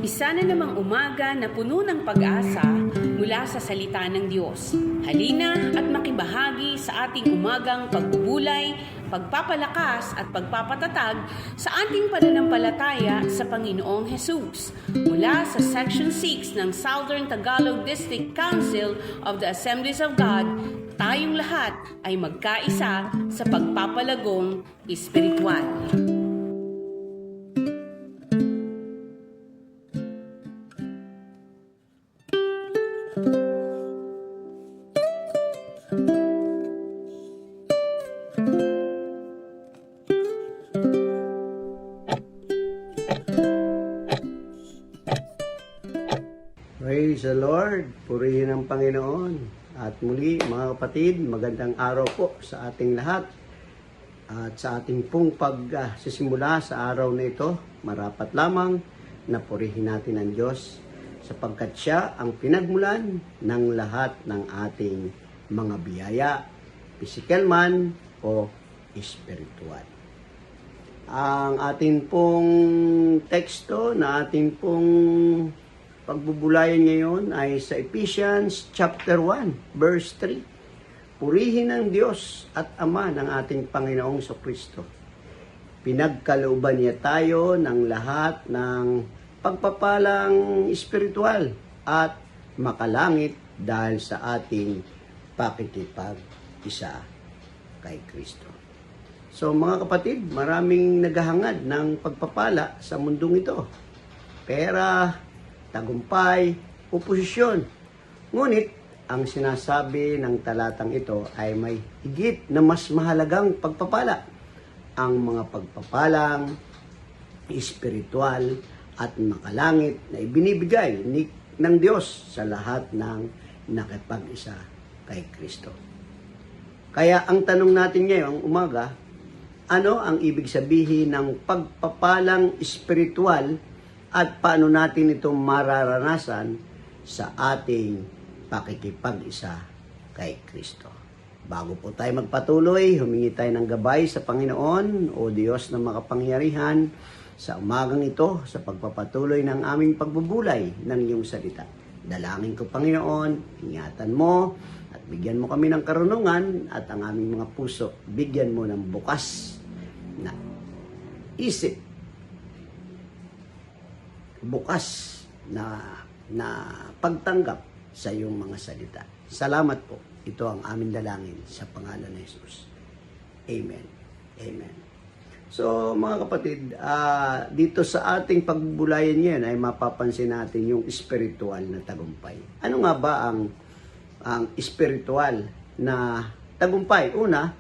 Isa na namang umaga na puno ng pag-asa mula sa salita ng Diyos. Halina at makibahagi sa ating umagang pagbubulay, pagpapalakas at pagpapatatag sa ating pananampalataya sa Panginoong Hesus. Mula sa Section 6 ng Southern Tagalog District Council of the Assemblies of God, tayong lahat ay magkaisa sa pagpapalagong espiritual. Praise the Lord! Purihin ang Panginoon. At muli mga kapatid, magandang araw po sa ating lahat. At sa ating pong pagsisimula sa araw na ito, marapat lamang na purihin natin ang Diyos sapagkat Siya ang pinagmulan ng lahat ng ating mga biyaya, physical man o spiritual. Ang ating pong teksto na ating pong pagbubulayan ngayon ay sa Ephesians chapter 1, verse 3. Purihin ang Diyos at Ama ng ating Panginoong Kristo. Pinagkalooban niya tayo ng lahat ng pagpapalang espiritual at makalangit dahil sa ating pakikipag-isa kay Kristo. So mga kapatid, maraming naghahangad ng pagpapala sa mundong ito. Pera, tagumpay, oposisyon. Ngunit, ang sinasabi ng talatang ito ay may higit na mas mahalagang pagpapala. Ang mga pagpapalang espiritual at makalangit na ibinibigay ng Diyos sa lahat ng nakipag-isa kay Kristo. Kaya ang tanong natin ngayong umaga, ano ang ibig sabihin ng pagpapalang espiritual at paano natin ito mararanasan sa ating pakikipag-isa kay Kristo. Bago po tayo magpatuloy, humingi tayo ng gabay sa Panginoon o Diyos na makapangyarihan sa umagang ito sa pagpapatuloy ng aming pagbubulay ng iyong salita. Dalangin ko, Panginoon, ingatan mo at bigyan mo kami ng karunungan at ang aming mga puso, bigyan mo ng bukas na isip, bukas na pagtanggap sa iyong mga salita. Salamat po. Ito ang aming dalangin sa pangalan ni Jesus. Amen. Amen. So mga kapatid, dito sa ating pagbubulayan ngayon ay mapapansin natin yung spiritual na tagumpay. Ano nga ba ang spiritual na tagumpay? Una,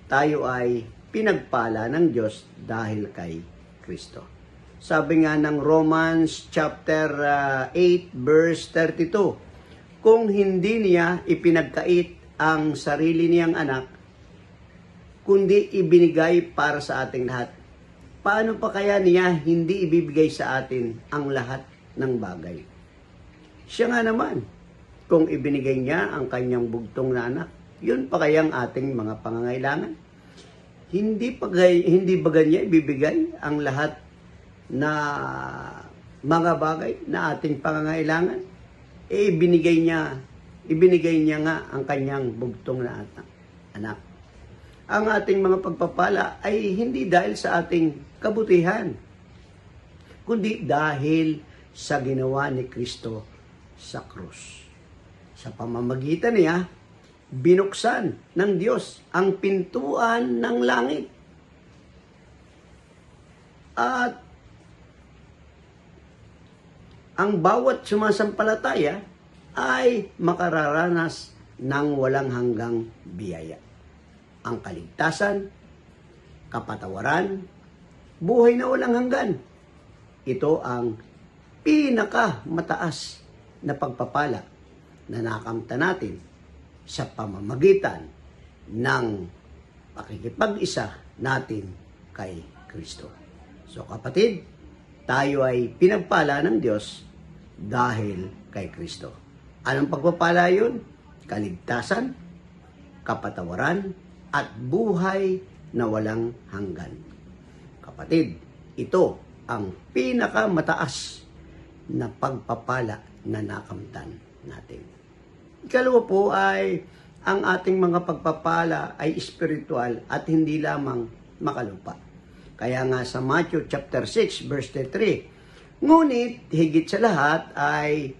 tayo ay pinagpala ng Diyos dahil kay Kristo. Sabi nga ng Romans chapter 8 verse 32, kung hindi niya ipinagkait ang sarili niyang anak, kundi ibinigay para sa ating lahat, paano pa kaya niya hindi ibibigay sa atin ang lahat ng bagay? Siya nga naman, kung ibinigay niya ang kanyang bugtong na anak, yun pa kayang ating mga pangangailangan? Hindi ba niya ibibigay ang lahat na mga bagay na ating pangangailangan? Ibinigay niya nga ang kanyang bugtong na anak. Ang ating mga pagpapala ay hindi dahil sa ating kabutihan, kundi dahil sa ginawa ni Kristo sa krus. Sa pamamagitan niya, binuksan ng Diyos ang pintuan ng langit. At ang bawat sumasampalataya ay makararanas ng walang hanggang biyaya. Ang kaligtasan, kapatawaran, buhay na walang hanggan. Ito ang pinakamataas na pagpapala na nakamta natin sa pamamagitan ng pakikipag-isa natin kay Kristo. So kapatid, tayo ay pinagpala ng Diyos dahil kay Kristo. Anong pagpapala yun? Kaligtasan, kapatawaran, at buhay na walang hanggan. Kapatid, ito ang pinakamataas na pagpapala na nakamtan natin. Ikalawa po ay ang ating mga pagpapala ay spiritual at hindi lamang makalupa. Kaya nga sa Matthew chapter 6 verse 3, ngunit higit sa lahat ay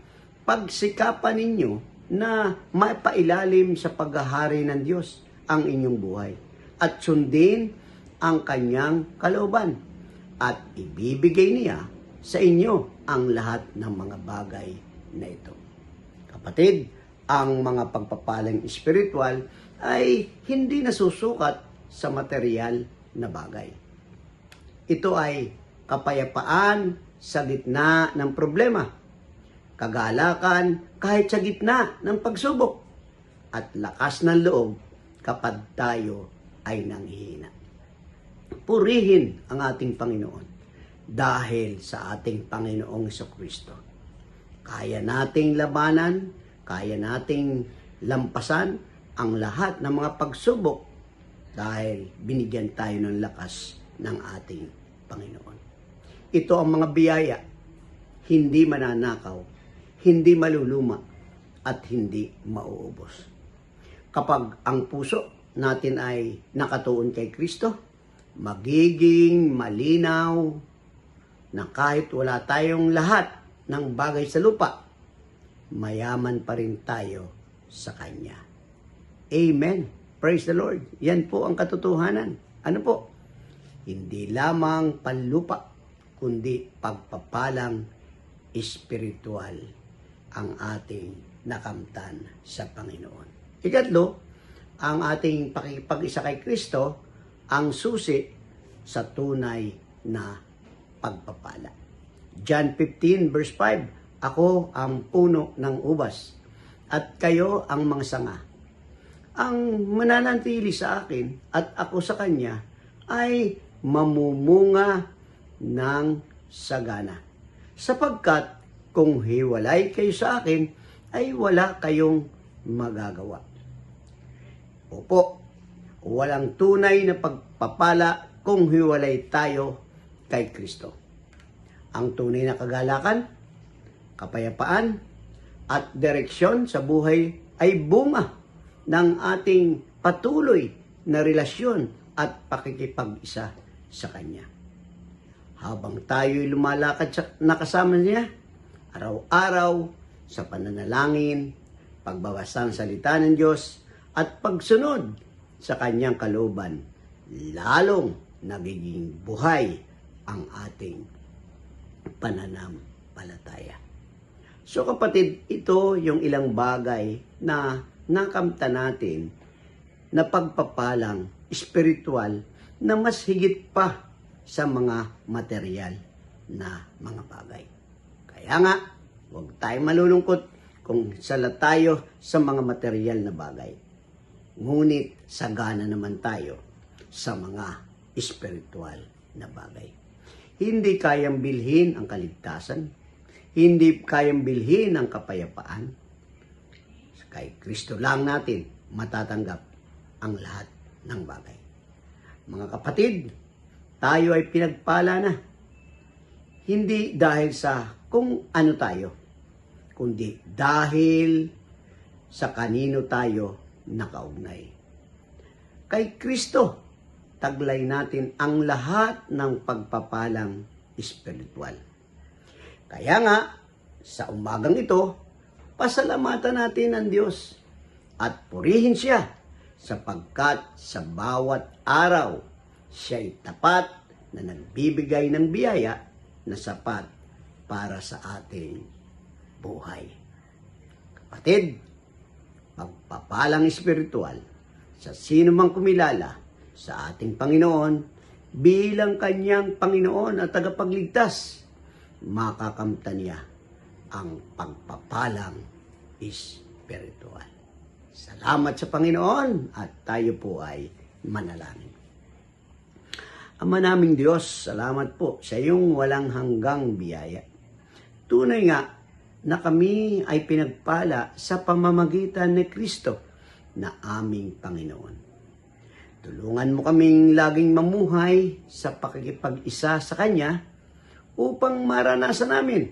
pagsikapan ninyo na mapailalim sa paghahari ng Diyos ang inyong buhay at sundin ang kanyang kalooban at ibibigay niya sa inyo ang lahat ng mga bagay na ito. Kapatid, ang mga pagpapalang espiritual ay hindi nasusukat sa material na bagay. Ito ay kapayapaan sa gitna ng problema, kagalakan kahit sa gitna ng pagsubok, at lakas ng loob kapag tayo ay nanghihina. Purihin ang ating Panginoon dahil sa ating Panginoong Jesucristo. Kaya nating labanan, kaya nating lampasan ang lahat ng mga pagsubok dahil binigyan tayo ng lakas ng ating Panginoon. Ito ang mga biyaya, hindi mananakaw, hindi maluluma, at hindi mauubos. Kapag ang puso natin ay nakatuon kay Kristo, magiging malinaw na kahit wala tayong lahat ng bagay sa lupa, mayaman pa rin tayo sa Kanya. Amen. Praise the Lord. Yan po ang katotohanan. Ano po? Hindi lamang panlupa, kundi pagpapalang espiritual ang ating nakamtan sa Panginoon. Ikatlo, ang ating pakikipag-isa kay Kristo ang susi sa tunay na pagpapala. John 15 verse 5, ako ang puno ng ubas at kayo ang mga sanga. Ang mananatili sa akin at ako sa kanya ay mamumunga ng sagana. Sapagkat kung hiwalay kayo sa akin, ay wala kayong magagawa. Opo, walang tunay na pagpapala kung hiwalay tayo kay Kristo. Ang tunay na kagalakan, kapayapaan, at direksyon sa buhay ay bunga ng ating patuloy na relasyon at pakikipag-isa sa Kanya. Habang tayo'y lumalakad na kasama niya, araw-araw sa pananalangin, pagbabasa ng salita ng Diyos, at pagsunod sa Kanyang kalooban, lalong nagiging buhay ang ating pananampalataya. So kapatid, ito yung ilang bagay na nakamta natin na pagpapalang espiritual na mas higit pa sa mga material na mga bagay. Kaya nga, huwag tayong malulungkot kung sala tayo sa mga material na bagay. Ngunit sagana naman tayo sa mga espiritual na bagay. Hindi kayang bilhin ang kaligtasan, hindi kayang bilhin ang kapayapaan. Kay Kristo lang natin matatanggap ang lahat ng bagay. Mga kapatid, tayo ay pinagpala na. Hindi dahil sa kung ano tayo, kundi dahil sa kanino tayo nakaugnay. Kay Kristo, taglay natin ang lahat ng pagpapalang espiritual. Kaya nga, sa umagang ito, pasalamatan natin ang Diyos at purihin siya sapagkat sa bawat araw siya'y tapat na nagbibigay ng biyaya na sapat para sa ating buhay. Kapatid, pagpapalang espiritual sa sino mang kumilala sa ating Panginoon bilang Kanyang Panginoon at tagapagligtas, makakamtan niya ang pagpapalang espiritual. Salamat sa Panginoon at tayo po ay manalangin. Ama naming Diyos, salamat po sa iyong walang hanggang biyaya. Tunay nga na kami ay pinagpala sa pamamagitan ni Kristo na aming Panginoon. Tulungan mo kaming laging mamuhay sa pakikipag-isa sa Kanya upang maranasan namin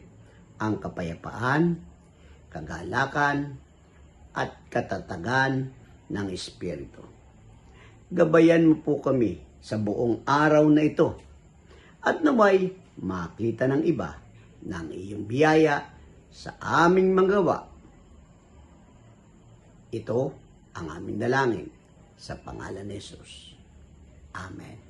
ang kapayapaan, kagalakan, at katatagan ng Espiritu. Gabayan mo po kami sa buong araw na ito at naway makita ng iba ng iyong biyaya sa aming magawa. Ito ang aming dalangin sa pangalan ni Jesus. Amen.